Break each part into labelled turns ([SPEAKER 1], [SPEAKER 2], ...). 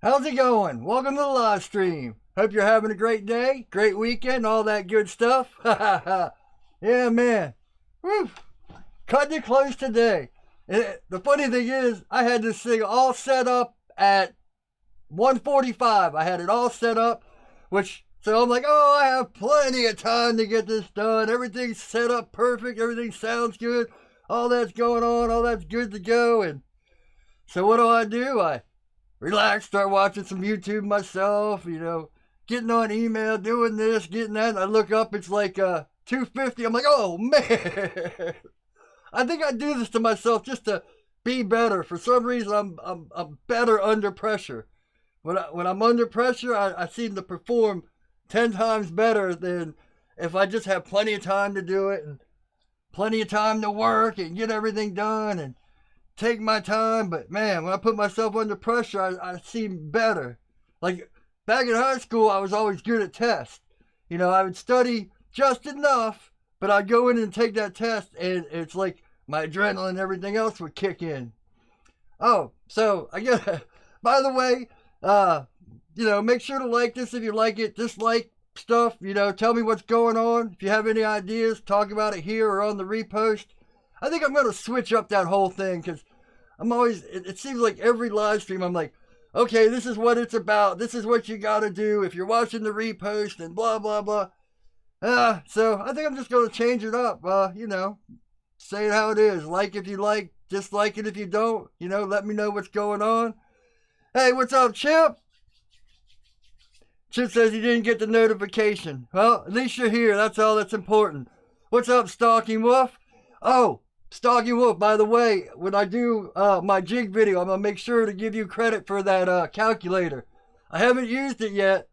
[SPEAKER 1] How's it going? Welcome to the live stream. Hope you're having a great day, great weekend, all that good stuff. Yeah, man. Woo. Cutting it close today. The funny thing is, I had this thing all set up at 1:45. I had it all set up, so I'm like, oh, I have plenty of time to get this done. Everything's set up perfect. Everything sounds good. All that's going on. All that's good to go. And so what do? I relax, start watching some YouTube myself, getting on email, doing this, getting that. And I look up, it's like 2:50. I'm like, oh man. I think I do this to myself just to be better. For some reason, I'm better under pressure. When I'm under pressure, I seem to perform 10 times better than if I just have plenty of time to do it and plenty of time to work and get everything done and take my time. But man, when I put myself under pressure, I seem better. Like back in high school, I was always good at tests. I would study just enough, but I'd go in and take that test, and it's like my adrenaline and everything else would kick in. Oh, so I guess, by the way, make sure to like this if you like it, dislike stuff, tell me what's going on. If you have any ideas, talk about it here or on the repost. I think I'm going to switch up that whole thing because it seems like every live stream I'm like, okay, this is what it's about. This is what you got to do if you're watching the repost and blah, blah, blah. So I think I'm just going to change it up, say it how it is. Like if you like, dislike it if you don't, let me know what's going on. Hey, what's up, Chip? Chip says he didn't get the notification. Well, at least you're here. That's all that's important. What's up, Stalking Wolf? Oh, Stalking Wolf, by the way, when I do my jig video, I'm going to make sure to give you credit for that calculator. I haven't used it yet,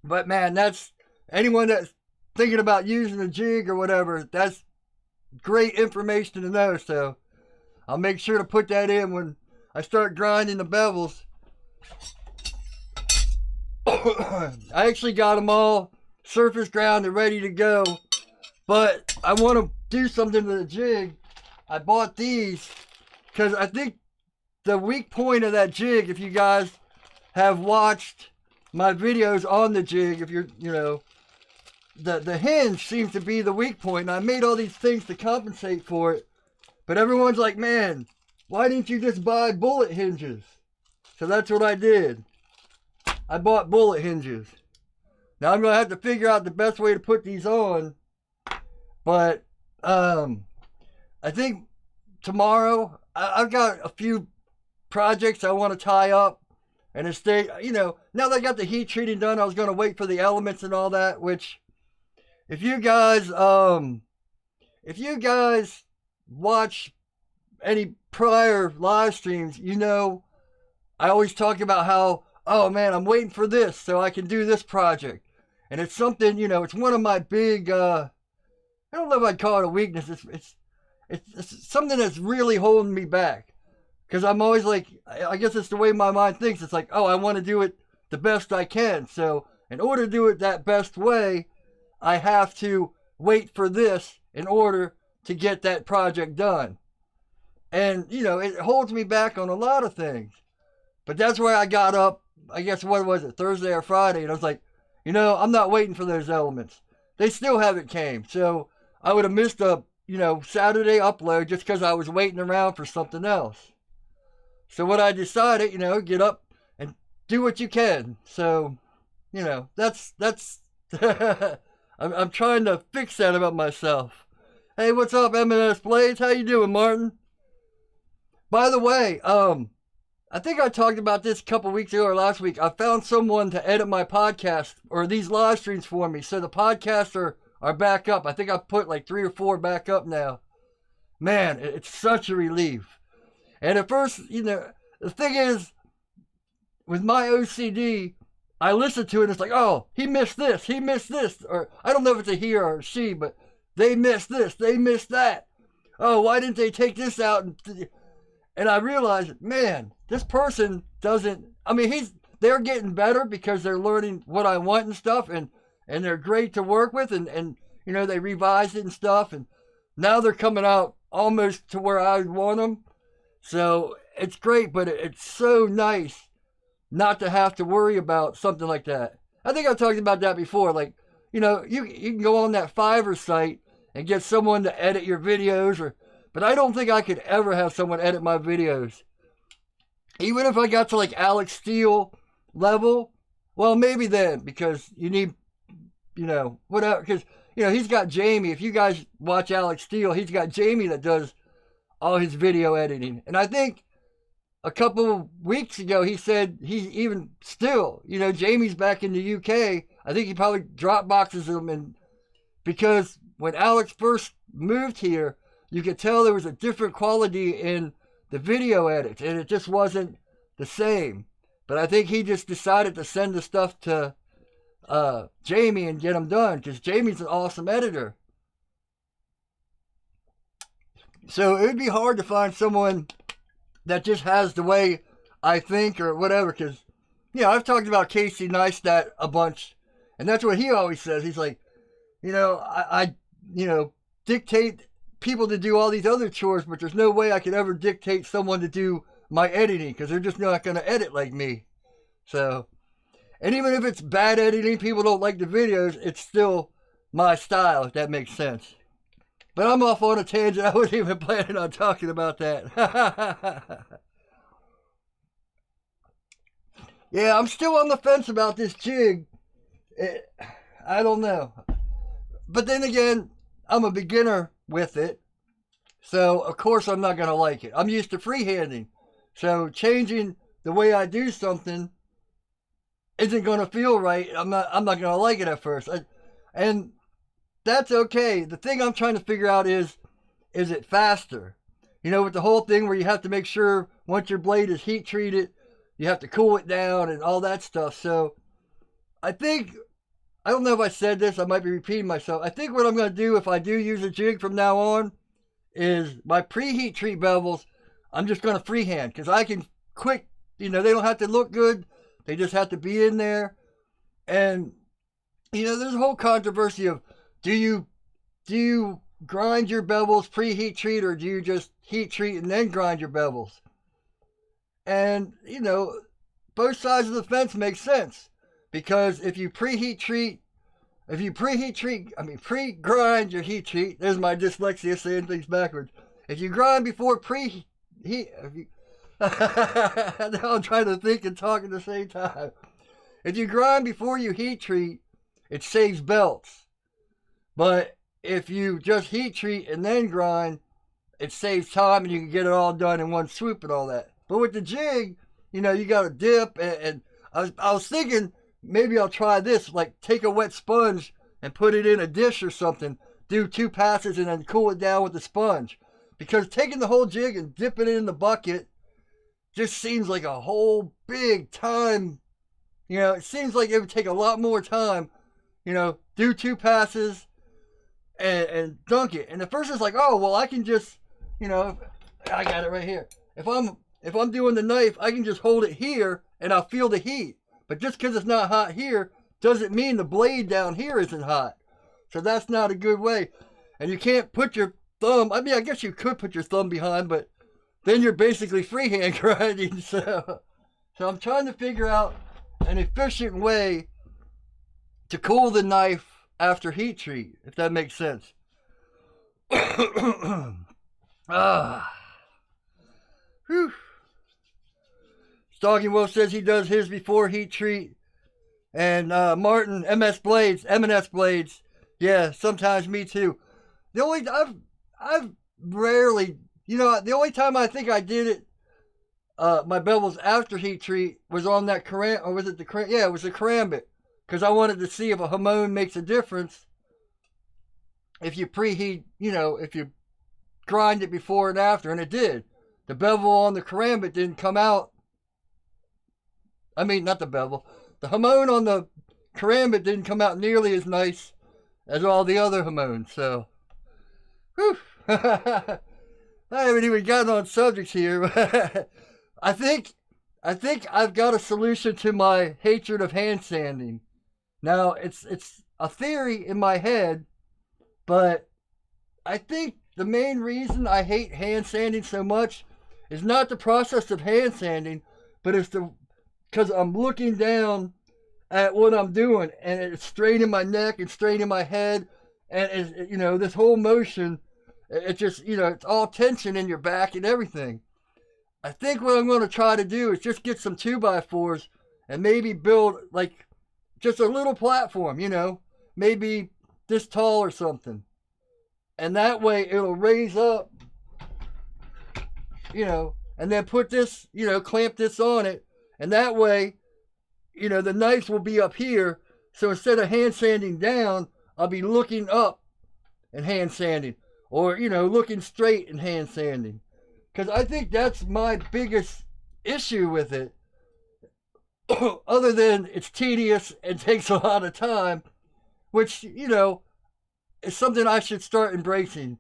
[SPEAKER 1] but man, that's anyone that's thinking about using a jig or whatever, that's great information to know. So I'll make sure to put that in when I start grinding the bevels. I actually got them all surface ground and ready to go, but I want to do something to the jig. I bought these because I think the weak point of that jig, if you guys have watched my videos on the jig, if you're, the hinge seems to be the weak point. And I made all these things to compensate for it, but everyone's like, man, why didn't you just buy bullet hinges? So that's what I did. I bought bullet hinges. Now I'm going to have to figure out the best way to put these on. But I think tomorrow, I've got a few projects I want to tie up. And instead, now that I got the heat treating done, I was going to wait for the elements and all that. Which, if you guys watch any prior live streams, I always talk about how, oh man, I'm waiting for this so I can do this project. And it's something, it's one of my big, I don't know if I'd call it a weakness. It's something that's really holding me back. Because I'm always like, I guess it's the way my mind thinks. It's like, oh, I want to do it the best I can. So in order to do it that best way, I have to wait for this in order to get that project done. And, it holds me back on a lot of things. But that's why I got up, I guess, what was it, Thursday or Friday? And I was like, I'm not waiting for those elements. They still haven't came. So I would have missed a, Saturday upload just because I was waiting around for something else. So what I decided, get up and do what you can. So, that's I'm trying to fix that about myself. Hey, what's up, M&S Blades? How you doing, Martin? By the way, I think I talked about this a couple weeks ago or last week. I found someone to edit my podcast or these live streams for me. So the podcasts are back up. I think I put like 3 or 4 back up now. Man, it's such a relief. And at first, the thing is, with my OCD, I listen to it and it's like, oh, he missed this. Or I don't know if it's a he or a she, but they missed this. They missed that. Oh, why didn't they take this out? And I realized, man, this person doesn't, they're getting better because they're learning what I want and stuff. And they're great to work with. And they revised it and stuff. And now they're coming out almost to where I want them. So it's great, but it's so nice not to have to worry about something like that. I think I've talked about that before. Like, you can go on that Fiverr site and get someone to edit your videos, but I don't think I could ever have someone edit my videos. Even if I got to like Alex Steele level, well, maybe then, because you need, whatever, because, he's got Jamie. If you guys watch Alex Steele, he's got Jamie that does all his video editing. And I think a couple of weeks ago, he said he's even still, Jamie's back in the UK. I think he probably drop boxes them. And because when Alex first moved here, you could tell there was a different quality in the video edits, and it just wasn't the same. But I think he just decided to send the stuff to Jamie and get them done, because Jamie's an awesome editor. So it would be hard to find someone that just has the way I think or whatever, because, I've talked about Casey Neistat a bunch, and that's what he always says. He's like, I dictate people to do all these other chores, but there's no way I could ever dictate someone to do my editing, because they're just not going to edit like me. So, and even if it's bad editing, people don't like the videos, it's still my style, if that makes sense. But I'm off on a tangent. I wasn't even planning on talking about that. Yeah, I'm still on the fence about this jig. I don't know. But then again, I'm a beginner with it. So, of course, I'm not going to like it. I'm used to freehanding. So, changing the way I do something isn't going to feel right. I'm not going to like it at first. And that's okay. The thing I'm trying to figure out is it faster? With the whole thing where you have to make sure once your blade is heat treated, you have to cool it down and all that stuff. So, I don't know if I said this, I might be repeating myself. I think what I'm going to do if I do use a jig from now on is my preheat treat bevels, I'm just going to freehand, because I can quick, they don't have to look good. They just have to be in there. And, there's a whole controversy of, do you grind your bevels preheat treat, or do you just heat treat and then grind your bevels? And, both sides of the fence make sense. Because if you pre-grind your heat treat, there's my dyslexia saying things backwards. If you grind before now I'm trying to think and talk at the same time. If you grind before you heat treat, it saves belts. But if you just heat treat and then grind, it saves time and you can get it all done in one swoop and all that. But with the jig, you got to dip, and I was thinking, maybe I'll try this, like take a wet sponge and put it in a dish or something, do 2 passes and then cool it down with the sponge. Because taking the whole jig and dipping it in the bucket just seems like a whole big time. It seems like it would take a lot more time, do 2 passes and dunk it. And at first it's like, oh, well, I can just, I got it right here. If I'm doing the knife, I can just hold it here and I'll feel the heat. But just because it's not hot here doesn't mean the blade down here isn't hot. So that's not a good way. And you can't put your thumb, I guess you could put your thumb behind, but then you're basically freehand grinding. So I'm trying to figure out an efficient way to cool the knife after heat treat, if that makes sense. Whew. Stalking Wolf says he does his before heat treat. And Martin, M&S Blades, yeah, sometimes me too. I've rarely, the only time I think I did it, my bevels after heat treat was on that it was the Karambit. Because I wanted to see if a Hamon makes a difference if you preheat, if you grind it before and after, and it did. The bevel on the Karambit didn't come out. Not the bevel. The Hamon on the Karambit didn't come out nearly as nice as all the other Hamons. So, whew. I haven't even gotten on subjects here. I think I've got a solution to my hatred of hand sanding. Now, it's a theory in my head, but I think the main reason I hate hand sanding so much is not the process of hand sanding, but it's the because I'm looking down at what I'm doing, and it's straining my neck and straining my head, and this whole motion, it just, it's all tension in your back and everything. I think what I'm going to try to do is just get some 2x4s and maybe build like just a little platform, maybe this tall or something. And that way it'll raise up, and then put this, clamp this on it. And that way, the knives will be up here. So instead of hand sanding down, I'll be looking up and hand sanding. Or, looking straight and hand sanding. Because I think that's my biggest issue with it. Other than it's tedious and takes a lot of time. Which, is something I should start embracing.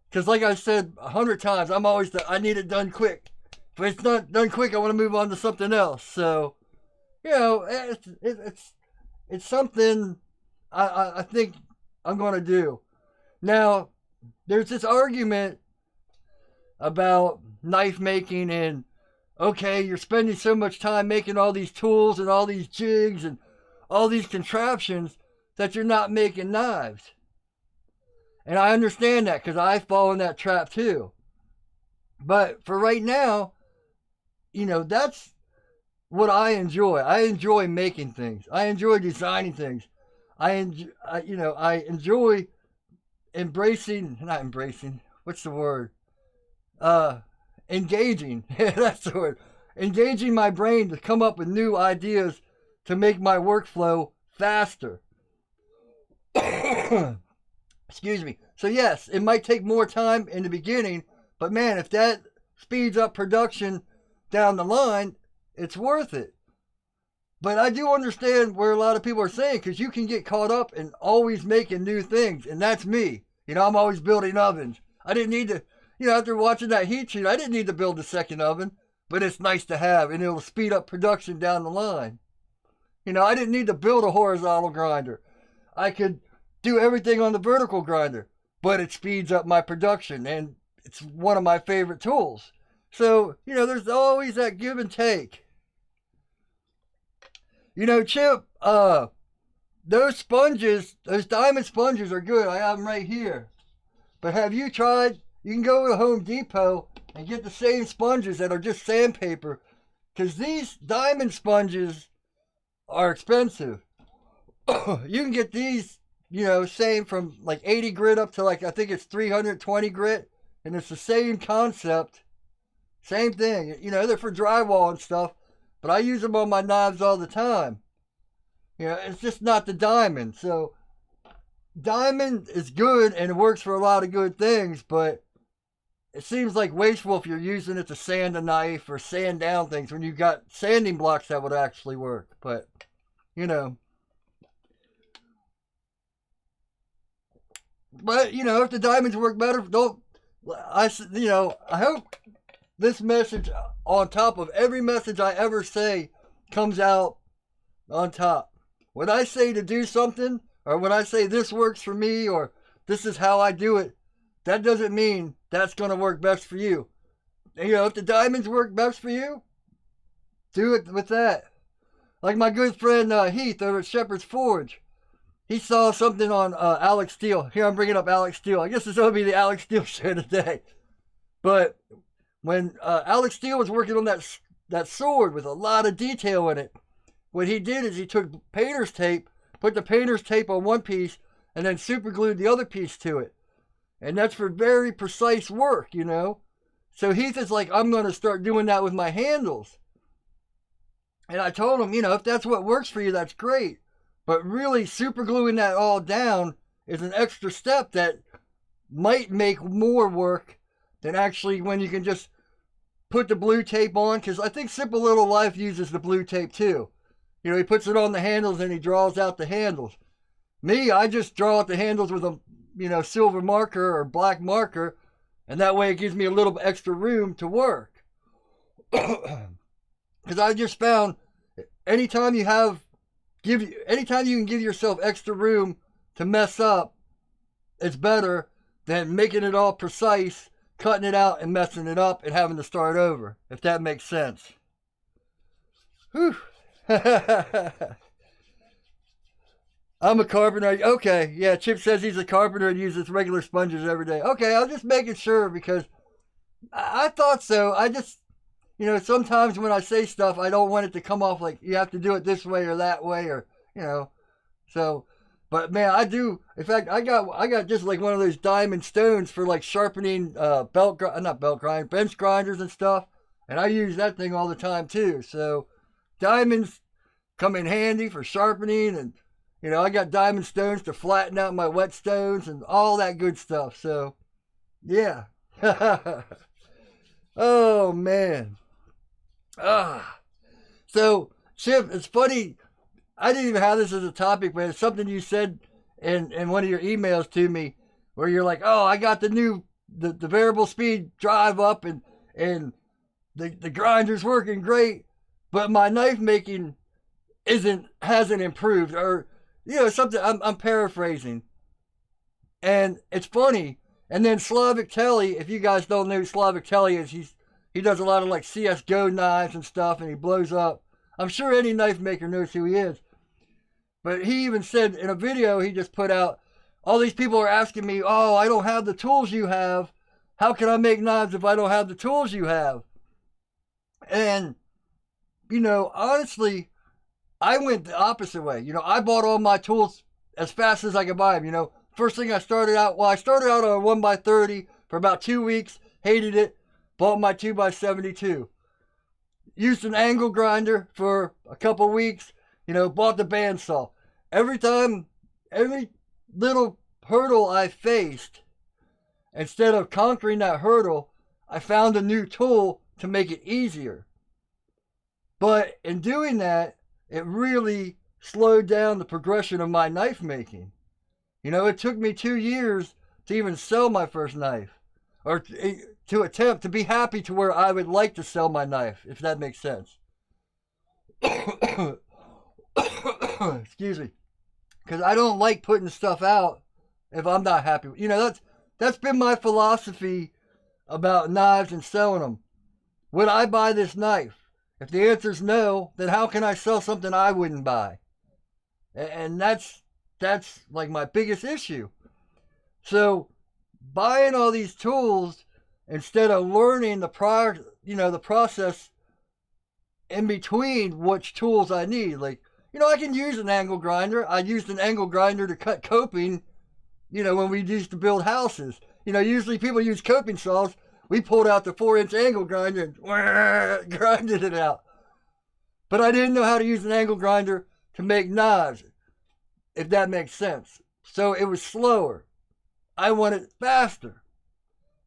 [SPEAKER 1] Because like I said 100 times, I'm always I need it done quick. If it's not done quick, I want to move on to something else. So, it's something I think I'm going to do. Now, there's this argument about knife making and, okay, you're spending so much time making all these tools and all these jigs and all these contraptions that you're not making knives. And I understand that because I fall in that trap too. But for right now, that's what I enjoy. I enjoy making things. I enjoy designing things. I enjoy not embracing, what's the word? Engaging. That's the word. Engaging my brain to come up with new ideas to make my workflow faster. Excuse me. So yes, it might take more time in the beginning, but man, if that speeds up production down the line, it's worth it. But I do understand where a lot of people are saying, because you can get caught up in always making new things, and that's me. I'm always building ovens. I didn't need to, after watching that heat sheet, I didn't need to build a second oven, but it's nice to have, and it'll speed up production down the line. I didn't need to build a horizontal grinder. I could do everything on the vertical grinder, but it speeds up my production, and it's one of my favorite tools. So, there's always that give and take. Chip, those sponges, those diamond sponges are good. I have them right here. But have you tried, you can go to Home Depot and get the same sponges that are just sandpaper, because these diamond sponges are expensive. You can get these, same from like 80 grit up to like, I think it's 320 grit. And it's the same concept. Same thing. They're for drywall and stuff. But I use them on my knives all the time. It's just not the diamond. So, diamond is good and it works for a lot of good things. But it seems like wasteful if you're using it to sand a knife or sand down things when you've got sanding blocks that would actually work. But, But, if the diamonds work better, I hope this message on top of every message I ever say comes out on top. When I say to do something, or when I say this works for me, or this is how I do it, that doesn't mean that's going to work best for you. If the diamonds work best for you, do it with that. Like my good friend Heath over at Shepherd's Forge. He saw something on Alex Steele. Here, I'm bringing up Alex Steele. I guess this will be the Alex Steele show today. But when Alex Steele was working on that sword with a lot of detail in it, what he did is he took painter's tape, put the painter's tape on one piece, and then super glued the other piece to it. And that's for very precise work, So Heath is like, I'm going to start doing that with my handles. And I told him, if that's what works for you, that's great. But really, super gluing that all down is an extra step that might make more work than actually when you can just put the blue tape on. Because I think Simple Little Life uses the blue tape too. He puts it on the handles and he draws out the handles. Me, I just draw out the handles with a, silver marker or black marker. And that way it gives me a little extra room to work. Because I just found anytime you can give yourself extra room to mess up, it's better than making it all precise, cutting it out and messing it up and having to start over, if that makes sense. Whew. I'm a carpenter. Okay, yeah, Chip says he's a carpenter and uses regular sponges every day. Okay, I was just making sure because I thought so. I just, sometimes when I say stuff, I don't want it to come off like you have to do it this way or that way or. So, but man, I do. In fact, I got just like one of those diamond stones for like sharpening bench grinders and stuff, and I use that thing all the time too. So, diamonds come in handy for sharpening, and I got diamond stones to flatten out my whetstones and all that good stuff. So, yeah. Oh man. So Chip, it's funny. I didn't even have this as a topic, but it's something you said in one of your emails to me, where you're like, "Oh, I got the variable speed drive up, and the grinder's working great, but my knife making hasn't improved, or something." I'm paraphrasing, and it's funny. And then Slavic Telly, if you guys don't know who Slavic Telly is, he does a lot of like CS:GO knives and stuff, and he blows up. I'm sure any knife maker knows who he is. But he even said in a video he just put out, all these people are asking me, "Oh, I don't have the tools you have. How can I make knives if I don't have the tools you have?" And, honestly, I went the opposite way. I bought all my tools as fast as I could buy them. First thing I started out on a 1x30 for about 2 weeks, hated it, bought my 2x72. Used an angle grinder for a couple weeks, bought the bandsaw. Every little hurdle I faced, instead of conquering that hurdle, I found a new tool to make it easier. But in doing that, it really slowed down the progression of my knife making. It took me 2 years to even sell my first knife, or to attempt to be happy to where I would like to sell my knife, if that makes sense. Excuse me. Because I don't like putting stuff out if I'm not happy. That's been my philosophy about knives and selling them. Would I buy this knife? If the answer is no, then how can I sell something I wouldn't buy? And that's like my biggest issue. So buying all these tools instead of learning the process in between which tools I need. Like, I can use an angle grinder. I used an angle grinder to cut coping, when we used to build houses. Usually people use coping saws. We pulled out the 4-inch angle grinder and grinded it out. But I didn't know how to use an angle grinder to make knives, if that makes sense. So it was slower. I wanted it faster.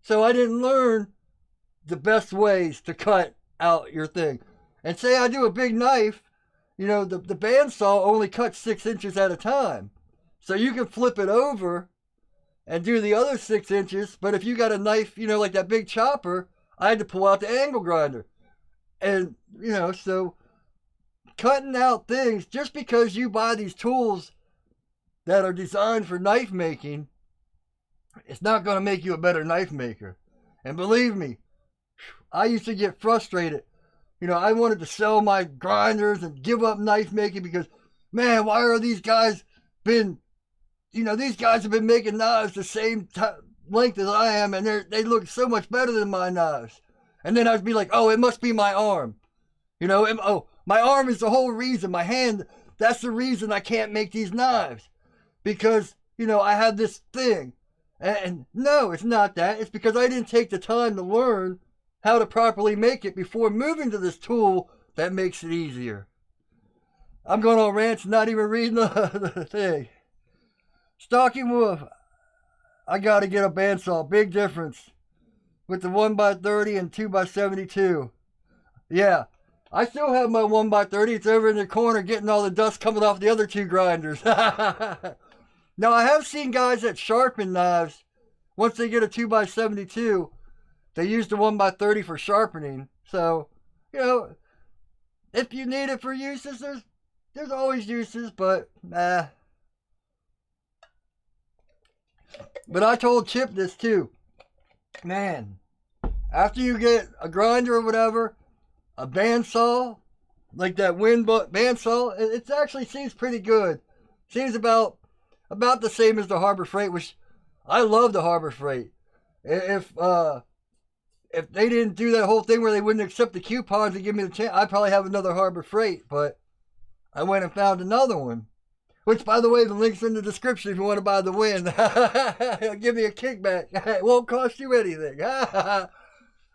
[SPEAKER 1] So I didn't learn the best ways to cut out your thing. And say I do a big knife, the bandsaw only cuts 6 inches at a time. So you can flip it over and do the other 6 inches. But if you got a knife, like that big chopper, I had to pull out the angle grinder. And, so cutting out things, just because you buy these tools that are designed for knife making, it's not going to make you a better knife maker. And believe me, I used to get frustrated. I wanted to sell my grinders and give up knife making because, man, why are these guys these guys have been making knives the same length as I am, and they look so much better than my knives. And then I'd be like, oh, it must be my arm. My arm is the whole reason. My hand, that's the reason I can't make these knives. Because, I have this thing. And no, it's not that. It's because I didn't take the time to learn how to properly make it before moving to this tool that makes it easier. I'm going on rants, not even reading the thing. Stalking Wolf, I got to get a bandsaw. Big difference with the 1x30 and 2x72. Yeah, I still have my 1x30. It's over in the corner getting all the dust coming off the other two grinders. Now, I have seen guys that sharpen knives. Once they get a 2x72, they use the 1x30 for sharpening. So, if you need it for uses, there's always uses, but But I told Chip this too. Man, after you get a grinder or whatever, a bandsaw, like that bandsaw, it actually seems pretty good. Seems about the same as the Harbor Freight, which I love the Harbor Freight. If they didn't do that whole thing where they wouldn't accept the coupons and give me the chance, I'd probably have another Harbor Freight. But I went and found another one. Which, by the way, the link's in the description if you want to buy the Win. It'll give me a kickback. It won't cost you anything.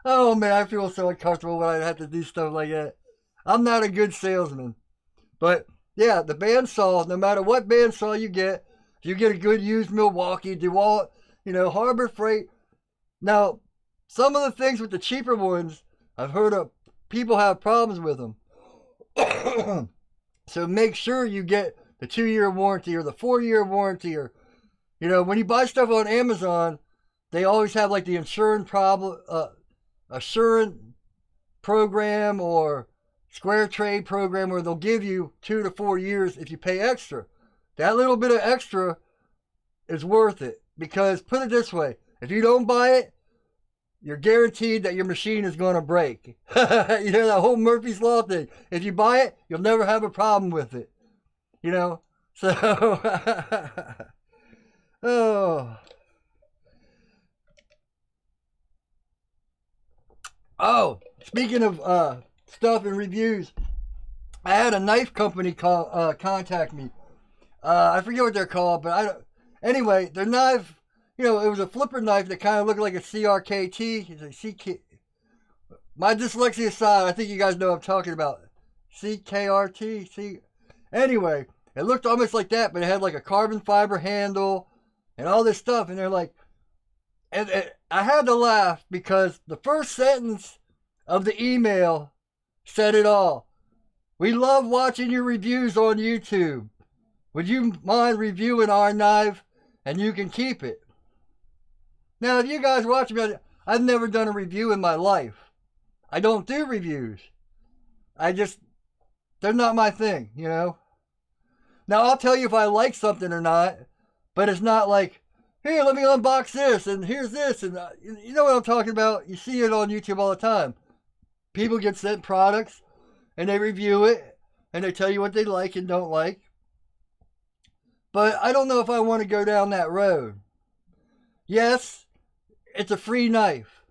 [SPEAKER 1] Oh, man, I feel so uncomfortable when I have to do stuff like that. I'm not a good salesman. But, yeah, the bandsaw, no matter what bandsaw you get, if you get a good used Milwaukee, DeWalt, Harbor Freight. Now, some of the things with the cheaper ones, I've heard of people have problems with them. So make sure you get the 2-year warranty or the 4-year warranty, or, when you buy stuff on Amazon, they always have like the insurance program or Square Trade program where they'll give you 2 to 4 years if you pay extra. That little bit of extra is worth it, because put it this way, if you don't buy it, you're guaranteed that your machine is going to break. That whole Murphy's Law thing. If you buy it, you'll never have a problem with it. So, speaking of stuff and reviews, I had a knife company contact me. I forget what they're called, but anyway, their knife, it was a flipper knife that kind of looked like a CRKT. It's a CK. My dyslexia aside, I think you guys know what I'm talking about. CKRT. Anyway, it looked almost like that, but it had like a carbon fiber handle and all this stuff. And they're like, and I had to laugh because the first sentence of the email said it all. We love watching your reviews on YouTube. Would you mind reviewing our knife? And you can keep it. Now, if you guys watch me, I've never done a review in my life. I don't do reviews. They're not my thing, Now, I'll tell you if I like something or not, but it's not like, here, let me unbox this, and here's this, and you know what I'm talking about. You see it on YouTube all the time. People get sent products, and they review it, and they tell you what they like and don't like. But I don't know if I want to go down that road. Yes, it's a free knife.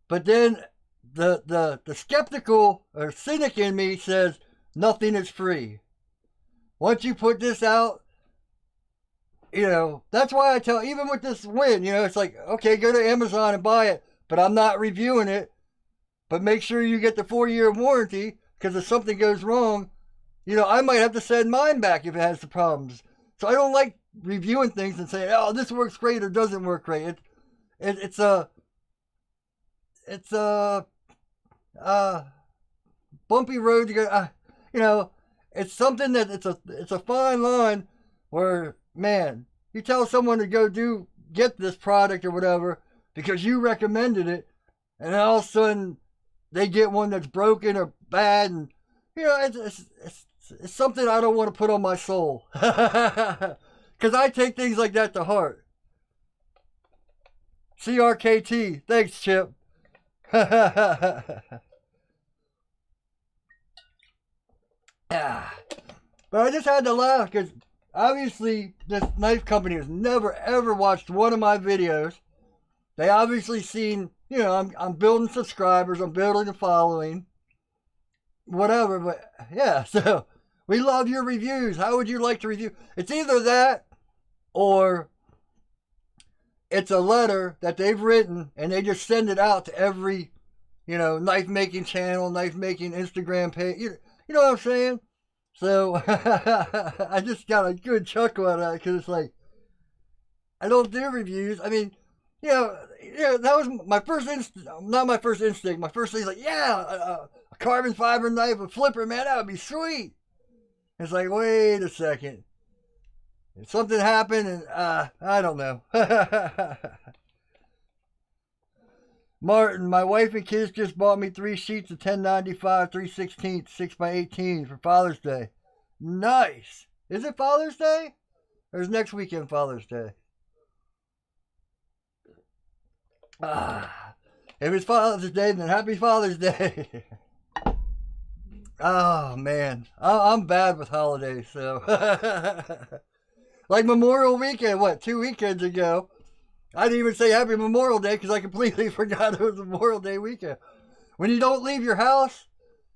[SPEAKER 1] But then the skeptical or cynic in me says nothing is free. Once you put this out, that's why I tell, even with this Win, it's like, okay, go to Amazon and buy it, but I'm not reviewing it. But make sure you get the 4-year warranty, because if something goes wrong, I might have to send mine back if it has the problems. So I don't like reviewing things and saying, oh, this works great or doesn't work great. It's a bumpy road to go. It's something that it's a fine line where, man, you tell someone to go get this product or whatever because you recommended it, and then all of a sudden they get one that's broken or bad, and it's something I don't want to put on my soul. Because I take things like that to heart. CRKT. Thanks, Chip. But I just had to laugh because obviously this knife company has never ever watched one of my videos. They obviously seen, I'm building subscribers, I'm building a following, whatever. But yeah, so we love your reviews. How would you like to review? It's either that or it's a letter that they've written and they just send it out to every, knife making channel, knife making Instagram page. You know what I'm saying? So I just got a good chuckle out of that because it's like, I don't do reviews. I mean, that was my first instinct. Not my first instinct. My first thing is like, a carbon fiber knife, a flipper, man, that would be sweet. It's like, wait a second. If something happened and, I don't know. Martin, my wife and kids just bought me 3 sheets of 1095, 3/16, 6x18 for Father's Day. Nice. Is it Father's Day? Or is next weekend Father's Day? If it's Father's Day, then happy Father's Day. Oh man, I'm bad with holidays. So, like Memorial Weekend, what 2 weekends ago, I didn't even say Happy Memorial Day because I completely forgot it was Memorial Day weekend. When you don't leave your house,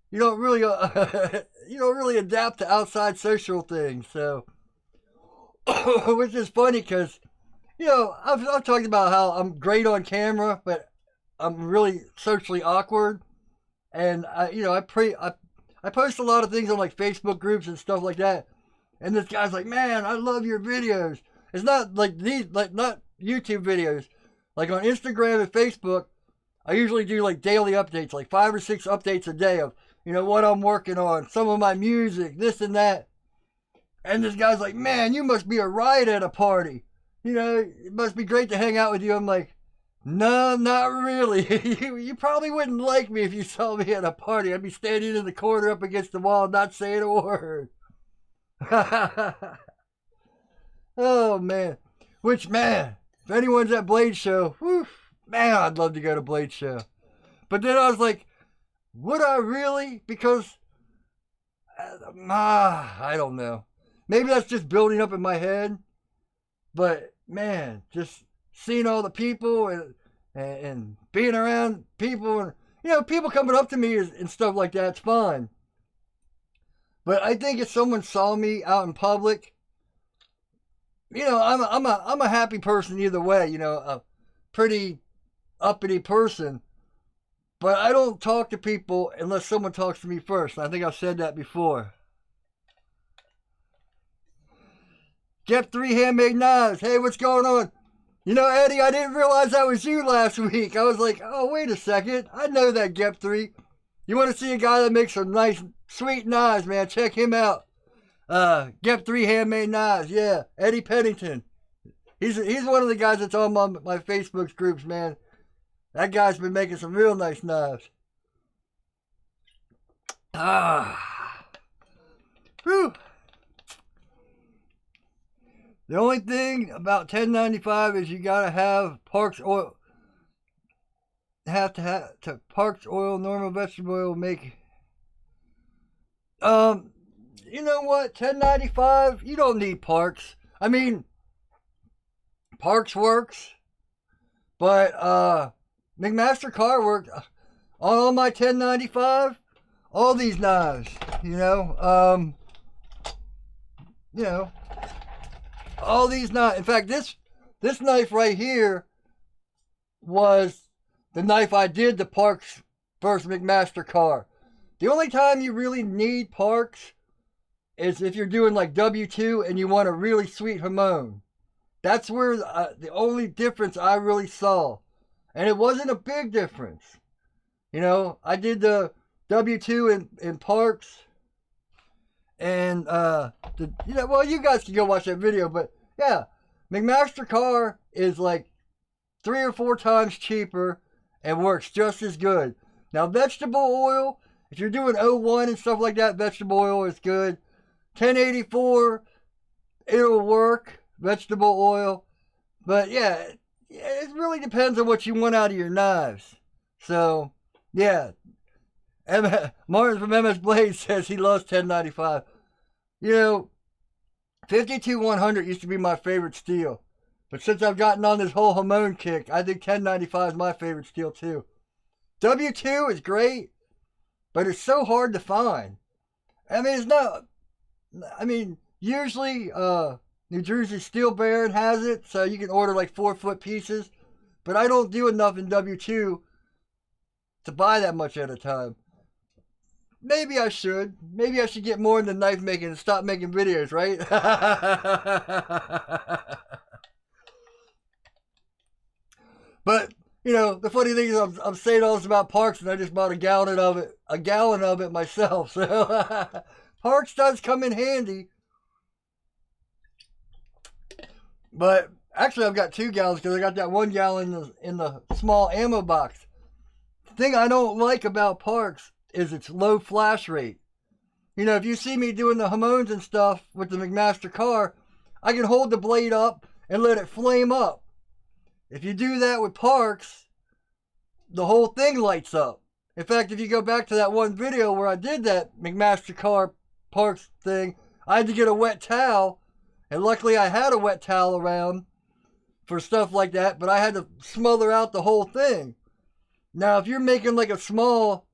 [SPEAKER 1] you don't really you don't really adapt to outside social things. So, which is funny because I've talked about how I'm great on camera, but I'm really socially awkward, and I post a lot of things on like Facebook groups and stuff like that. And this guy's like, "Man, I love your videos." It's not like not YouTube videos. Like on Instagram and Facebook, I usually do like daily updates, like 5 or 6 updates a day of what I'm working on, some of my music, this and that. And this guy's like, "Man, you must be a riot at a party. It must be great to hang out with you." I'm like, "No, not really. You probably wouldn't like me if you saw me at a party. I'd be standing in the corner up against the wall, not saying a word." Oh, man. Which, man, if anyone's at Blade Show, whew, man, I'd love to go to Blade Show. But then I was like, would I really? Because, I don't know. Maybe that's just building up in my head. But, man, just seeing all the people and being around people and, people coming up to me and stuff like that's fine. But I think if someone saw me out in public, I'm a happy person either way, a pretty uppity person. But I don't talk to people unless someone talks to me first. I think I've said that before. Get 3 handmade knives. Hey, what's going on? Eddie, I didn't realize that was you last week. I was like, oh, wait a second. I know that Gep 3. You want to see a guy that makes some nice, sweet knives, man? Check him out. Gep 3 handmade knives. Yeah, Eddie Pennington. He's one of the guys that's on my Facebook groups, man. That guy's been making some real nice knives. Whew. The only thing about 1095 is you gotta have Parks oil. Have to Parks oil, normal vegetable oil make. You know what? 1095. You don't need Parks. I mean, Parks works, but McMaster Car works on all my 1095. All these knives, all these knives. In fact, this knife right here was the knife I did the Parks first McMaster car. The only time you really need Parks is if you're doing like W2 and you want a really sweet Hamon. That's where the only difference I really saw. And it wasn't a big difference. I did the W2 in Parks. And, you guys can go watch that video. But, yeah, McMaster car is like 3 or 4 times cheaper and works just as good. Now, vegetable oil, if you're doing 01 and stuff like that, vegetable oil is good. 1084, it'll work, vegetable oil. But, yeah, it really depends on what you want out of your knives. So, yeah. Martin from MS Blade says he loves 1095. 52-100 used to be my favorite steel. But since I've gotten on this whole Hamon kick, I think 1095 is my favorite steel too. W2 is great, but it's so hard to find. Usually New Jersey Steel Baron has it, so you can order like 4-foot pieces. But I don't do enough in W2 to buy that much at a time. Maybe I should. Maybe I should get more into knife making and stop making videos, right? But, the funny thing is I'm saying all this about Parks and I just bought a gallon of it myself. So Parks does come in handy. But actually I've got 2 gallons because I got that 1 gallon in the small ammo box. The thing I don't like about Parks is its low flash rate. If you see me doing the Hamons and stuff with the McMaster car, I can hold the blade up and let it flame up. If you do that with Parks, the whole thing lights up. In fact, if you go back to that one video where I did that McMaster car parks thing, I had to get a wet towel, and luckily I had a wet towel around for stuff like that, but I had to smother out the whole thing. Now, if you're making like a small,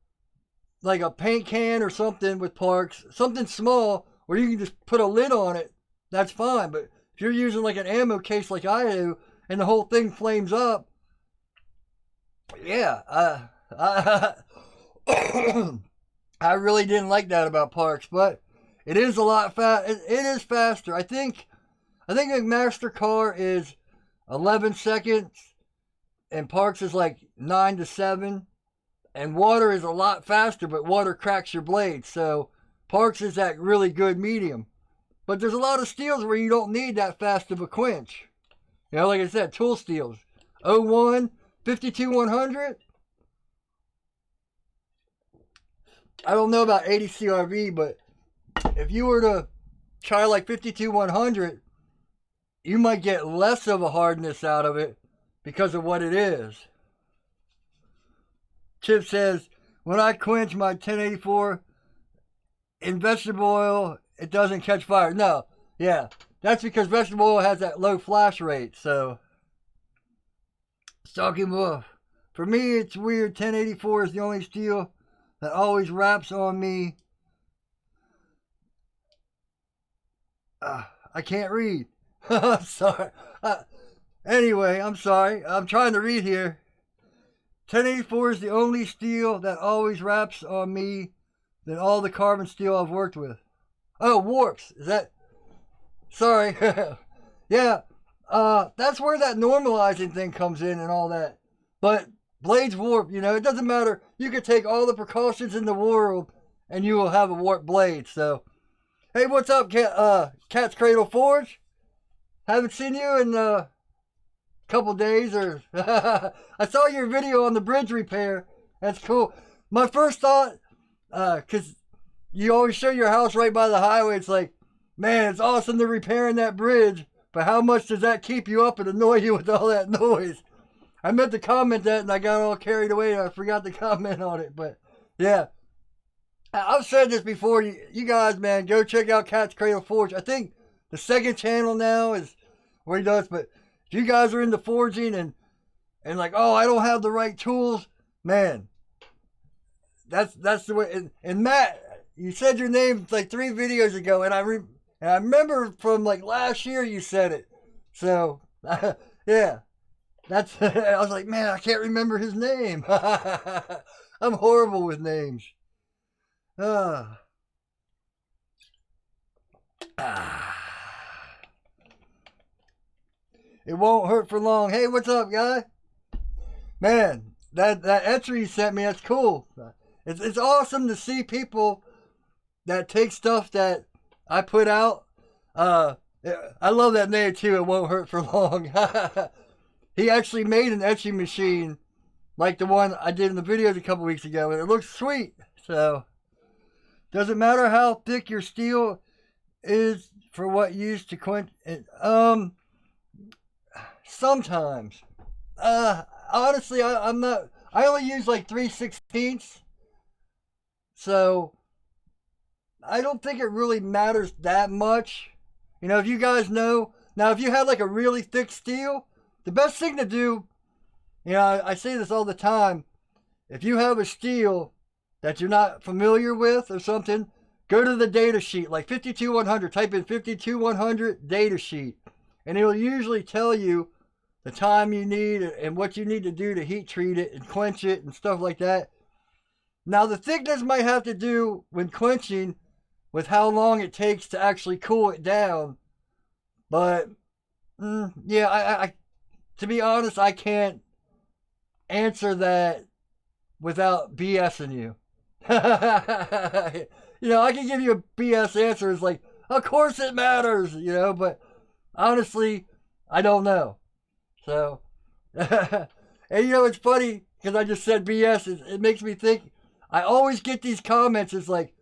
[SPEAKER 1] like a paint can or something with parks, something small where you can just put a lid on it, that's fine. But if you're using like an ammo case like I do, and the whole thing flames up, yeah, I I really didn't like that about parks, but it is a lot it is faster. I think McMaster car is 11 seconds, and parks is like 9 to 7, and water is a lot faster, but water cracks your blade. So parks is that really good medium. But there's a lot of steels where you don't need that fast of a quench. You know, like I said, tool steels. 01, 52-100. I don't know about 80 CRV, but if you were to try like 52-100, you might get less of a hardness out of it because of what it is. Chip says, when I quench my 1084 in vegetable oil, it doesn't catch fire. No, yeah, that's because vegetable oil has that low flash rate. So, Stalking Wolf. For me, it's weird. 1084 is the only steel that always wraps on me. I can't read. I'm sorry. Anyway, I'm sorry. I'm trying to read here. 1084 is the only steel that always wraps on me than all the carbon steel I've worked with. Oh, warps. Is that... Sorry. Yeah. That's where that normalizing thing comes in and all that. But blades warp, you know, it doesn't matter. You could take all the precautions in the world and you will have a warped blade. So, hey, what's up, Cat's Cradle Forge? Haven't seen you in a couple days. Or I saw your video on the bridge repair. That's cool. My first thought, because you always show your house right by the highway, it's like, man, it's awesome to repairing that bridge, but how much does that keep you up and annoy you with all that noise? I meant to comment that and I got all carried away and I forgot to comment on it. But yeah, I've said this before. You guys, man, go check out Cat's Cradle Forge. I think the second channel now is where he does. But if you guys are into forging and like, oh, I don't have the right tools, man, that's the way. And Matt, you said your name like 3 videos ago, and I remember from like last year you said it. So yeah. That's, I was like, man, I can't remember his name. I'm horrible with names. It won't hurt for long. Hey, what's up, guy? Man, that entry you sent me, that's cool. It's awesome to see people that take stuff that I put out. I love that name too. It won't hurt for long. He actually made an etching machine like the one I did in the videos a couple weeks ago, and it looks sweet. So, doesn't matter how thick your steel is for what used to quench it. Sometimes. Honestly, I'm not. I only use like 3/16. So, I don't think it really matters that much. You know, if you guys know. Now, if you had like a really thick steel, the best thing to do, you know, I say this all the time, if you have a steel that you're not familiar with or something, go to the data sheet, like 52-100, type in 52-100 data sheet, and it'll usually tell you the time you need and what you need to do to heat treat it and quench it and stuff like that. Now, the thickness might have to do when quenching with how long it takes to actually cool it down, but yeah, I to be honest, I can't answer that without BSing you. You know, I can give you a BS answer. It's like, of course it matters, you know, but honestly, I don't know. So, and you know, it's funny because I just said BS. It makes me think. I always get these comments. It's like,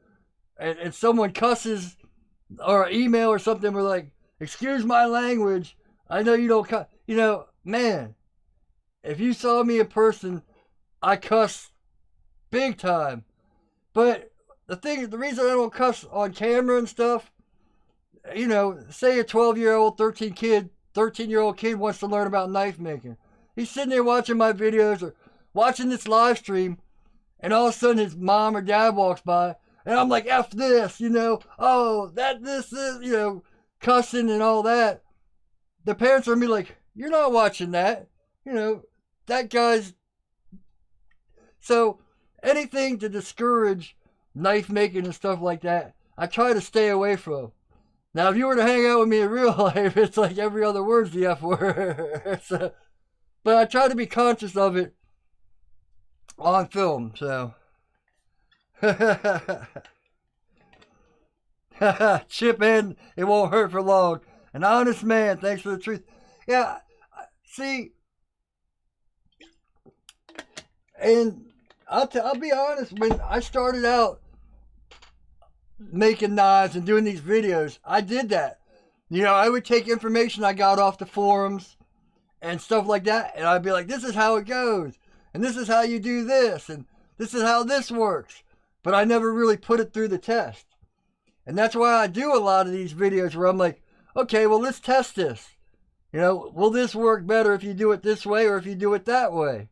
[SPEAKER 1] and someone cusses or email or something. We're like, excuse my language. I know you don't cuss. You know, man, if you saw me in person, I cuss big time. But the reason I don't cuss on camera and stuff, you know, say a 12-year-old, 13-year-old kid wants to learn about knife making. He's sitting there watching my videos or watching this live stream, and all of a sudden his mom or dad walks by, and I'm like, F this, you know, oh, this, you know, cussing and all that. The parents are going to be like, you're not watching that. You know, that guy's... So, anything to discourage knife making and stuff like that, I try to stay away from. Now, if you were to hang out with me in real life, it's like every other word's the F word. So, but I try to be conscious of it on film, so... Chip in, it won't hurt for long. An honest man, thanks for the truth. Yeah, see, and I'll be honest, when I started out making knives and doing these videos, I did that. You know, I would take information I got off the forums and stuff like that, and I'd be like, this is how it goes, and this is how you do this, and this is how this works. But I never really put it through the test. And that's why I do a lot of these videos where I'm like, okay, well, let's test this. You know, will this work better if you do it this way or if you do it that way?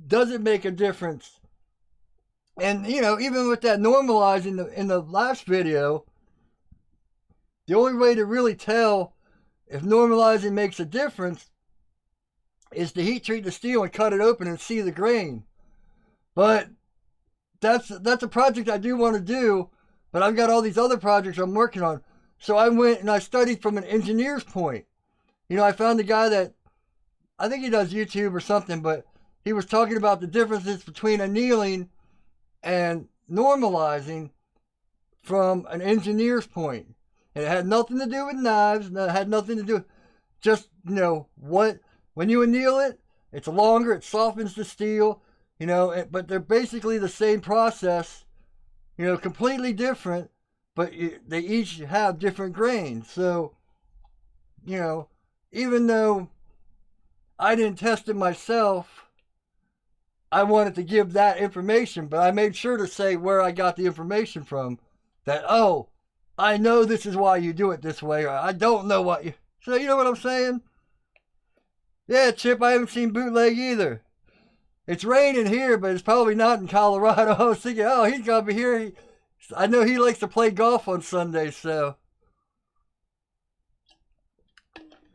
[SPEAKER 1] Does it make a difference? And, you know, even with that normalizing in the last video, the only way to really tell if normalizing makes a difference is to heat treat the steel and cut it open and see the grain. But that's a project I do want to do, but I've got all these other projects I'm working on. So I went and I studied from an engineer's point. You know, I found a guy that, I think he does YouTube or something, but he was talking about the differences between annealing and normalizing from an engineer's point. And it had nothing to do with knives, and it had nothing to do, just, you know, when you anneal it, it's longer, it softens the steel, you know, but they're basically the same process, you know, completely different, but they each have different grains. So, you know, even though I didn't test it myself, I wanted to give that information, but I made sure to say where I got the information from. That, oh, I know this is why you do it this way, or I don't know what you... So, you know what I'm saying? Yeah, Chip, I haven't seen bootleg either. It's raining here, but it's probably not in Colorado. I was thinking, oh, he's got to be here. I know he likes to play golf on Sundays, so...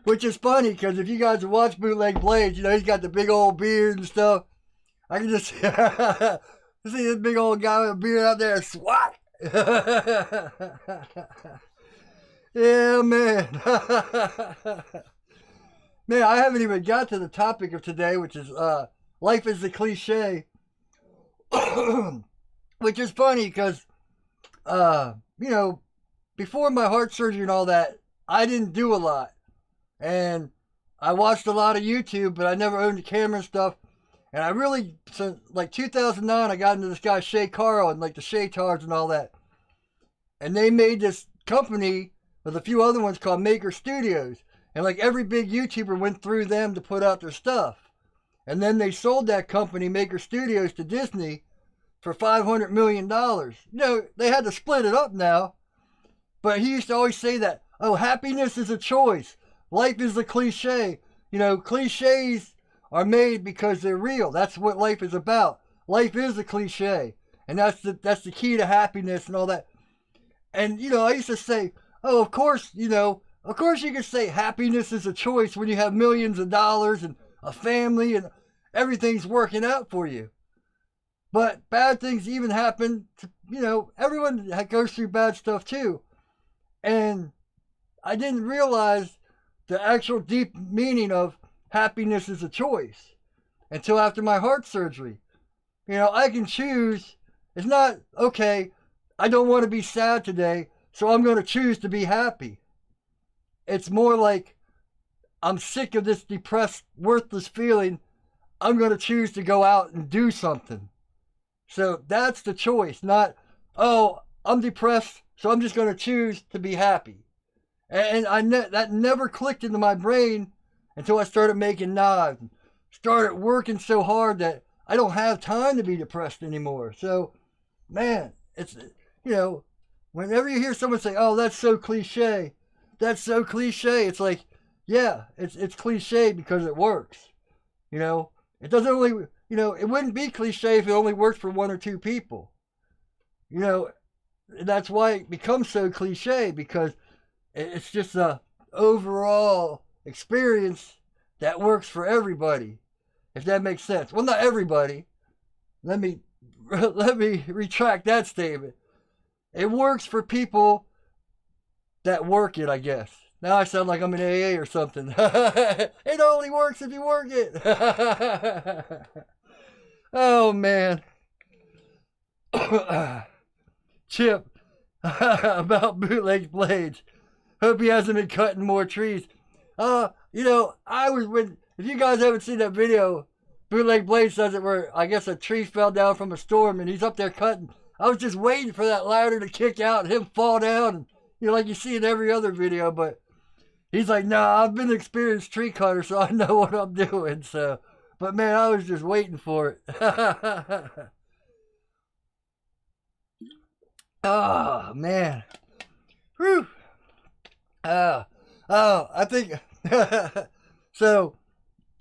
[SPEAKER 1] Which is funny, because if you guys watch Bootleg Blades, you know, he's got the big old beard and stuff. I can just see this big old guy with a beard out there, swat! Yeah, man. Man, I haven't even got to the topic of today, which is life is a cliche. Which is funny because, you know, before my heart surgery and all that, I didn't do a lot. And I watched a lot of YouTube, but I never owned a camera and stuff. And I really, since like 2009, I got into this guy, Shay Carl, and like the Shay Tars and all that. And they made this company with a few other ones called Maker Studios. And like every big YouTuber went through them to put out their stuff. And then they sold that company, Maker Studios, to Disney for $500 million. You know, they had to split it up now. But he used to always say that, oh, happiness is a choice. Life is a cliche. You know, cliches are made because they're real. That's what life is about. Life is a cliche. And that's the key to happiness and all that. And, you know, I used to say, oh, of course, you know, of course you can say happiness is a choice when you have millions of dollars and a family and everything's working out for you. But bad things even happen to, you know, everyone goes through bad stuff too. And I didn't realize the actual deep meaning of happiness is a choice until after my heart surgery. You know, I can choose. It's not, okay, I don't want to be sad today, so I'm going to choose to be happy. It's more like, I'm sick of this depressed, worthless feeling. I'm going to choose to go out and do something. So that's the choice, not, oh, I'm depressed, so I'm just going to choose to be happy. And that never clicked into my brain until I started making knives. Started working so hard that I don't have time to be depressed anymore. So, man, it's, whenever you hear someone say, "Oh, that's so cliche," it's like, yeah, it's cliche because it works. It doesn't only, it wouldn't be cliche if it only worked for one or two people. That's why it becomes so cliche, because it's just a overall experience that works for everybody, if that makes sense. Well, not everybody. Let me retract that statement. It works for people that work it, I guess. Now I sound like I'm in AA or something. It only works if you work it. Oh, man. Chip, about bootleg blades. Hope he hasn't been cutting more trees. If you guys haven't seen that video, Bootleg Blades does it where I guess a tree fell down from a storm and he's up there cutting. I was just waiting for that ladder to kick out and him fall down, and like you see in every other video, but he's like, "Nah, I've been an experienced tree cutter, so I know what I'm doing." So, but man, I was just waiting for it. Oh, man. Whew. I think, so,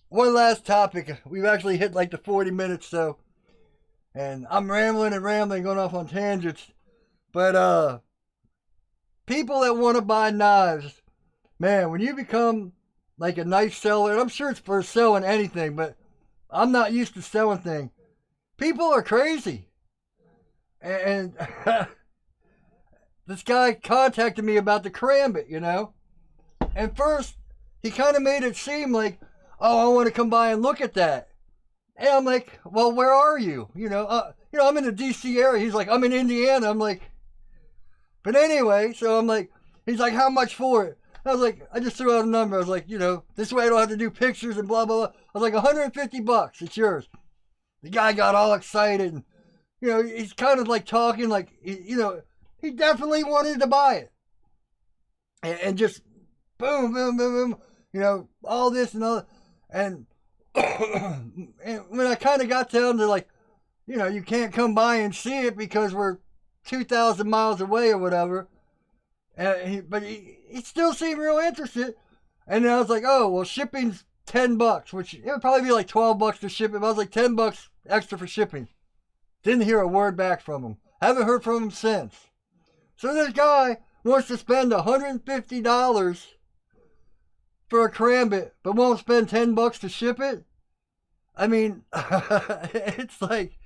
[SPEAKER 1] one last topic. We've actually hit like the 40 minutes, so, and I'm rambling, going off on tangents, but, people that want to buy knives, man, when you become like a knife seller, and I'm sure it's for selling anything, but I'm not used to selling things. People are crazy. And this guy contacted me about the Karambit, And first, he kind of made it seem like, "Oh, I want to come by and look at that." And I'm like, "Well, where are you?" I'm in the D.C. area. He's like, "I'm in Indiana." I'm like, but anyway, so I'm like, he's like, "How much for it?" I was like, I just threw out a number. I was like, this way I don't have to do pictures and blah, blah, blah. I was like, $150. It's yours. The guy got all excited. And, he's kind of like talking like, he definitely wanted to buy it. And just boom, boom, boom, boom, all this and all that. And, and when I kind of got down to like, you can't come by and see it because we're 2,000 miles away or whatever. But he still seemed real interested. And then I was like, "Oh, well, shipping's $10, which it would probably be like $12 to ship it. But I was like, $10 extra for shipping." Didn't hear a word back from him. Haven't heard from him since. So this guy wants to spend $150 for a Karambit, but won't spend $10 to ship it. I mean, it's like,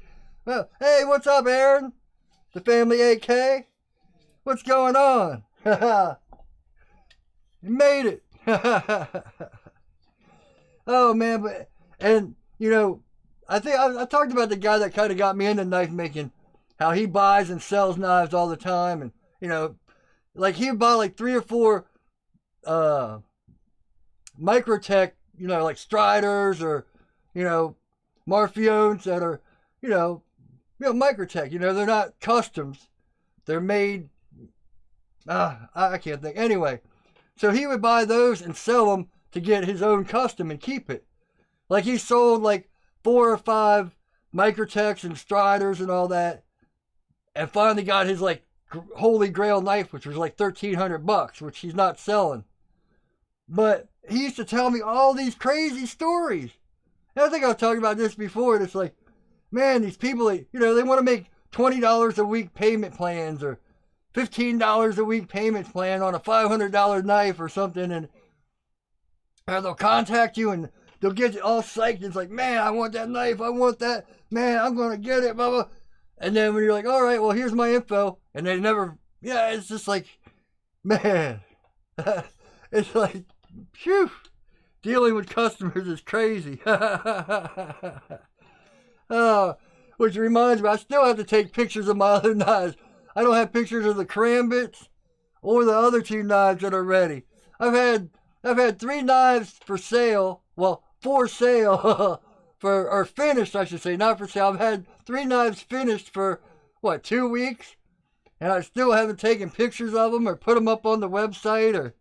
[SPEAKER 1] well, "Hey, what's up, Aaron? The family AK? What's going on?" You made it. Oh, man, I think I talked about the guy that kind of got me into knife making, how he buys and sells knives all the time, and like he would buy like 3 or 4 Microtech, like Striders or Marfiones that are Microtech. They're not customs, they're made. I can't think. Anyway, so he would buy those and sell them to get his own custom and keep it. Like he sold like 4 or 5 Microtechs and Striders and all that, and finally got his like holy grail knife, which was like $1,300, which he's not selling. But he used to tell me all these crazy stories. And I think I was talking about this before. And it's like, man, these people, they want to make $20 a week payment plans or $15 a week payment plan on a $500 knife or something, and they'll contact you and they'll get you all psyched. It's like, "Man, I want that knife. I want that. Man, I'm going to get it, blah, blah." And then when you're like, "All right, well, here's my info," and they never, it's just like, man, it's like, phew, dealing with customers is crazy. Which reminds me, I still have to take pictures of my other knives. I don't have pictures of the Karambits or the other 2 knives that are ready. I've had 3 knives for sale. Well, for sale, or finished, I should say, not for sale. I've had 3 knives finished for 2 weeks, and I still haven't taken pictures of them or put them up on the website. Or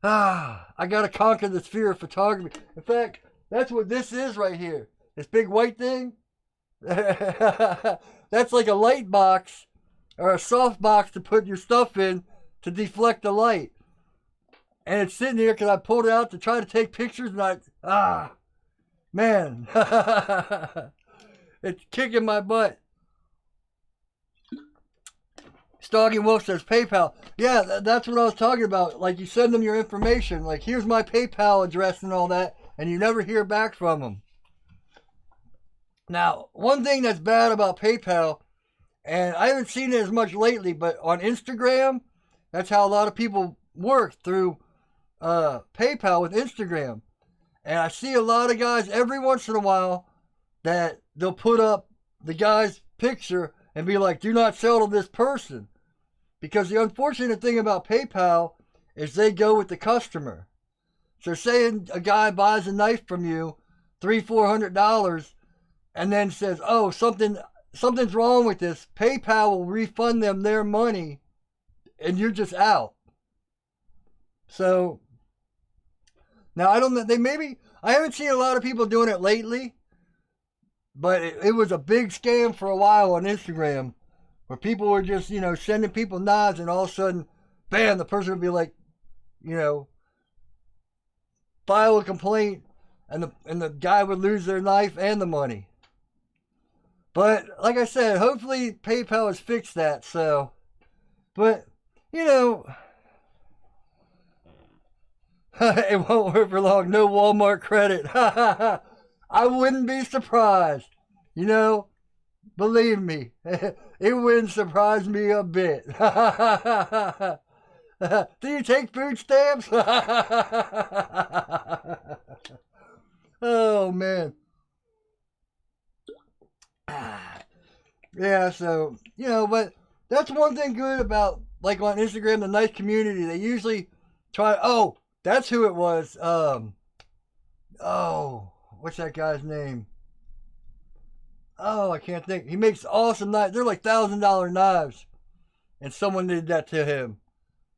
[SPEAKER 1] I gotta conquer this fear of photography. In fact, that's what this is right here. This big white thing. That's like a light box or a soft box to put your stuff in to deflect the light. And it's sitting here because I pulled it out to try to take pictures, and man, it's kicking my butt. Stoggy Wolf says PayPal. Yeah, that's what I was talking about. Like, you send them your information. Like, here's my PayPal address and all that, and you never hear back from them. Now, one thing that's bad about PayPal, and I haven't seen it as much lately, but on Instagram, that's how a lot of people work, through PayPal with Instagram. And I see a lot of guys every once in a while that they'll put up the guy's picture and be like, do not sell to this person. Because the unfortunate thing about PayPal is they go with the customer. So say a guy buys a knife from you, $300-400, and then says, oh, something's wrong with this. PayPal will refund them their money, and you're just out. So now I don't know. I haven't seen a lot of people doing it lately, but it was a big scam for a while on Instagram, where people were just, sending people knives, and all of a sudden, bam, the person would be like, file a complaint, and the guy would lose their knife and the money. But like I said, hopefully PayPal has fixed that. So, but it won't work for long. No Walmart credit. I wouldn't be surprised. Believe me, it wouldn't surprise me a bit. Do you take food stamps? Oh, man. Yeah, so, but that's one thing good about, like, on Instagram, the knife community. They usually try, that's who it was. What's that guy's name? I can't think. He makes awesome knives. They're like $1,000 knives. And someone did that to him.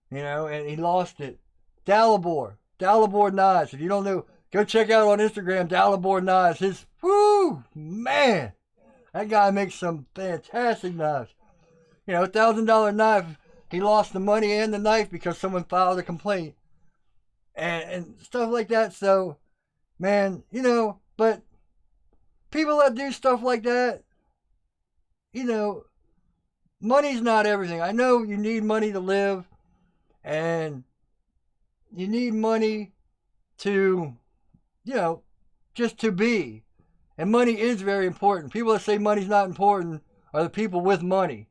[SPEAKER 1] And he lost it. Dalibor Knives. If you don't know, go check out on Instagram, Dalibor Knives. Man. That guy makes some fantastic knives. $1,000 knife. He lost the money and the knife because someone filed a complaint. And stuff like that. So, man, but people that do stuff like that, money's not everything. I know you need money to live, and you need money to, just to be. And money is very important. People that say money's not important are the people with money,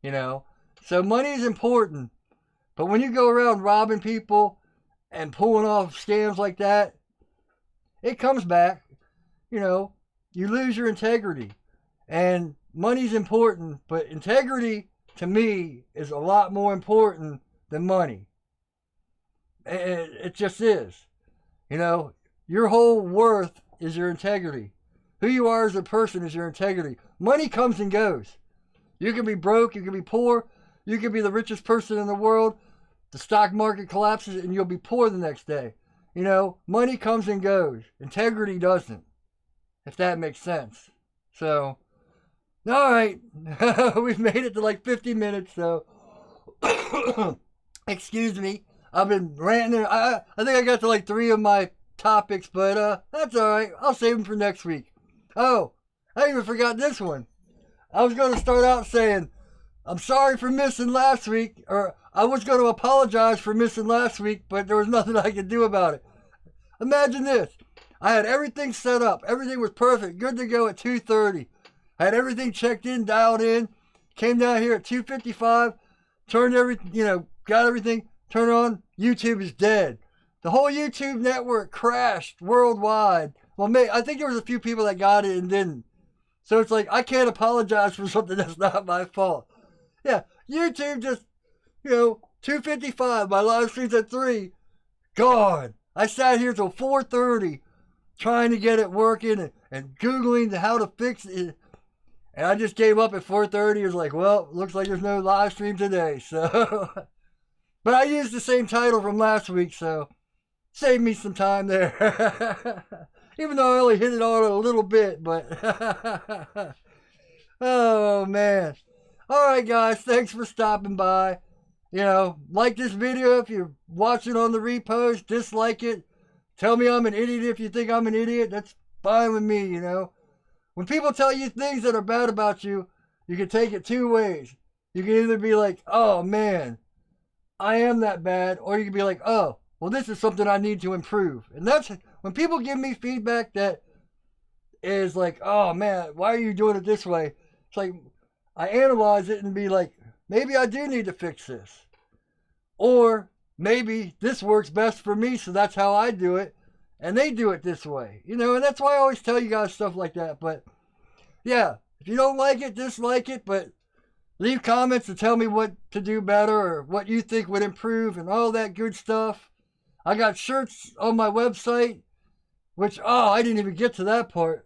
[SPEAKER 1] So money is important. But when you go around robbing people and pulling off scams like that, it comes back. You lose your integrity. And money's important, but integrity, to me, is a lot more important than money. It just is. Your whole worth is your integrity. Who you are as a person is your integrity. Money comes and goes. You can be broke, you can be poor, you can be the richest person in the world. The stock market collapses and you'll be poor the next day. Money comes and goes. Integrity doesn't. If that makes sense. So, all right. We've made it to like 50 minutes, so excuse me. I've been ranting. I think I got to like 3 of my topics, but that's all right. I'll save them for next week. Oh, I even forgot this one. I was going to start out saying, I'm sorry for missing last week, or I was going to apologize for missing last week, but there was nothing I could do about it. Imagine this. I had everything set up. Everything was perfect. Good to go at 2:30. I had everything checked in, dialed in. Came down here at 2:55. Turned everything, got everything. Turned on. YouTube is dead. The whole YouTube network crashed worldwide. Well, I think there was a few people that got it and didn't. So it's like, I can't apologize for something that's not my fault. Yeah, YouTube just, 2:55. My live stream's at 3. Gone. I sat here till 4:30 trying to get it working and Googling how to fix it. And I just gave up at 4:30. It was like, well, looks like there's no live stream today. So, but I used the same title from last week, so saved me some time there. Even though I only hit it on a little bit, but Oh, man. All right, guys. Thanks for stopping by. You know, like this video if you're watching on the repost. Dislike it. Tell me I'm an idiot if you think I'm an idiot. That's fine with me, you know. When people tell you things that are bad about you, you can take it two ways. You can either be like, oh, man, I am that bad. Or you can be like, oh, well, this is something I need to improve. And that's when people give me feedback that is like, oh, man, why are you doing it this way? It's like, I analyze it and be like, maybe I do need to fix this. Or maybe this works best for me, so that's how I do it. And they do it this way. You know, and that's why I always tell you guys stuff like that. But, yeah, if you don't like it, dislike it. But leave comments to tell me what to do better or what you think would improve and all that good stuff. I got shirts on my website, which, oh, I didn't even get to that part.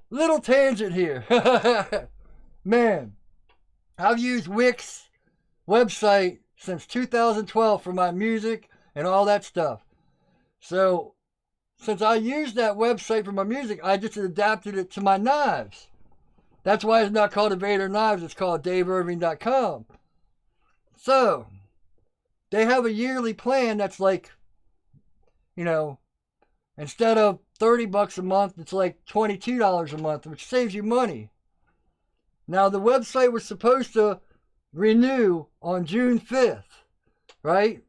[SPEAKER 1] Little tangent here. Man, I've used Wix website since 2012 for my music and all that stuff. So, since I used that website for my music, I just adapted it to my knives. That's why it's not called Invader Knives, it's called DaveErving.com. So, they have a yearly plan that's like, you know, instead of $30 a month, it's like $22 a month, which saves you money. Now, the website was supposed to renew on June 5th, right?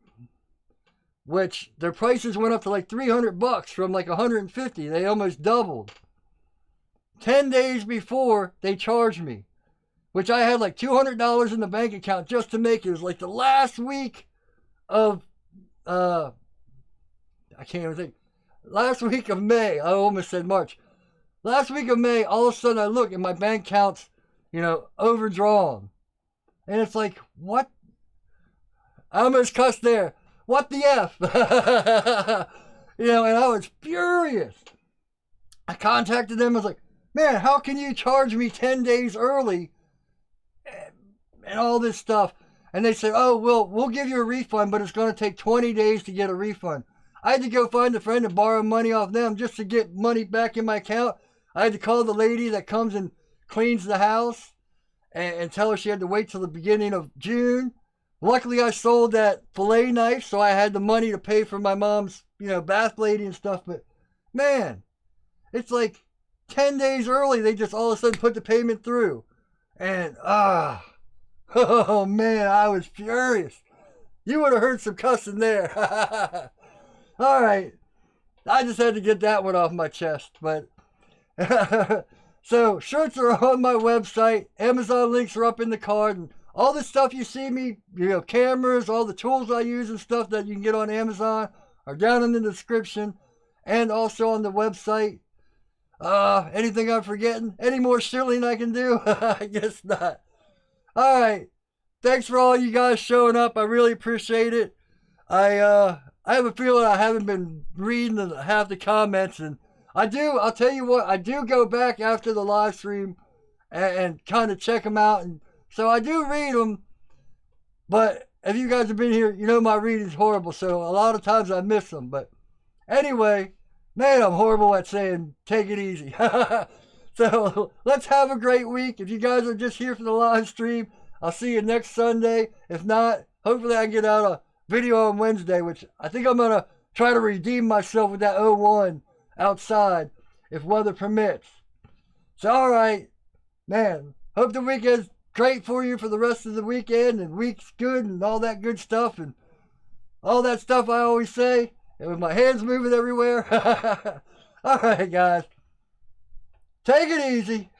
[SPEAKER 1] Which their prices went up to like $300 from like $150. They almost doubled. 10 days before, they charged me, which I had like $200 in the bank account just to make it. It was like the last week of, I can't even think. Last week of May. I almost said March. Last week of May, all of a sudden I look and my bank account's, you know, overdrawn. And it's like, what? I almost cussed there. What the F? You know, and I was furious. I contacted them. I was like, man, how can you charge me 10 days early and all this stuff? And they said, oh, we'll give you a refund, but it's going to take 20 days to get a refund. I had to go find a friend and borrow money off them just to get money back in my account. I had to call the lady that comes and cleans the house and tell her she had to wait till the beginning of June. Luckily, I sold that fillet knife, so I had the money to pay for my mom's, you know, bath lady and stuff. But, man, it's like 10 days early, they just all of a sudden put the payment through. And, oh, man, I was furious. You would have heard some cussing there. All right. I just had to get that one off my chest. But so shirts are on my website. Amazon links are up in the card. And all the stuff you see me, you know, cameras, all the tools I use and stuff that you can get on Amazon are down in the description and also on the website. Anything I'm forgetting? Any more shilling I can do? I guess not. All right. Thanks for all you guys showing up. I really appreciate it. I have a feeling I haven't been reading half the comments, and I'll tell you what, I do go back after the live stream and kind of check them out, and so I do read them, but if you guys have been here, you know my reading's horrible, so a lot of times I miss them, but anyway, man, I'm horrible at saying take it easy. So let's have a great week. If you guys are just here for the live stream, I'll see you next Sunday. If not, hopefully I can get out a video on Wednesday, which I think I'm going to try to redeem myself with that 01 outside if weather permits. So, all right, man, hope the weekend's great for you for the rest of the weekend and week's good and all that good stuff and all that stuff I always say and with my hands moving everywhere. All right, guys, take it easy.